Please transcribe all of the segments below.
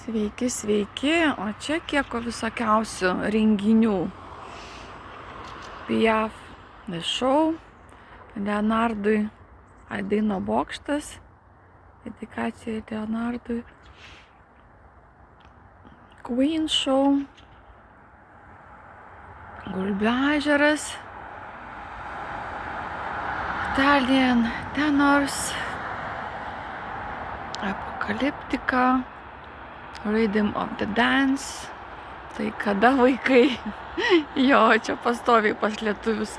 Sveiki, sveiki, o čia kiek visokiausių renginių. Piaf Show, Leonardui Adeino bokštas, dedikacija Leonardui, Queen Show, Gulbių ežeras, Italian Tenors, Apokaliptika, Rhythm of the Dance. Tai kada vaikai? Jo, čia pastoviai pas lietuvius.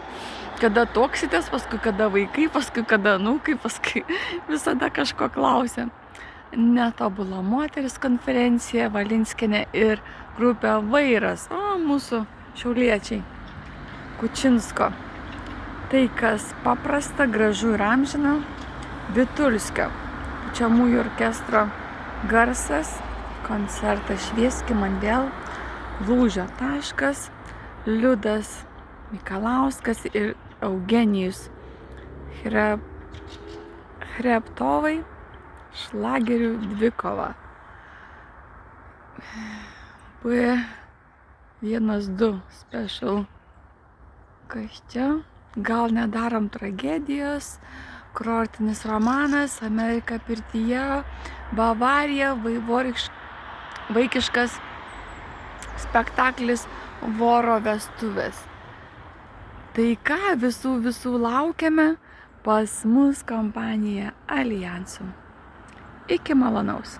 Kada tuoksitės, paskui kada vaikai, paskui kada anūkai, paskui visada kažko klausia. Netobula moteris konferencija, Valinskienė ir grupė Vairas. O, mūsų šiauliečiai. Kučinsko. Tai, kas paprasta, gražu ir amžina. Vitulskio pučiamųjų orkestro garsas. Koncertas Švieski man vėl, Lūžio taškas, Liudas Mikalauskas ir Eugenijus Hreptovai, šlagerių dvikova. B12 special. Kas čia? Gal nedarom tragedijos, kurortinis romanas, Amerika pirtyje, Bavarija, vaikiškas spektaklis Voro vestuvės. Tai ką, visų laukiame pas mus kompanija Aljansų. Iki malonaus.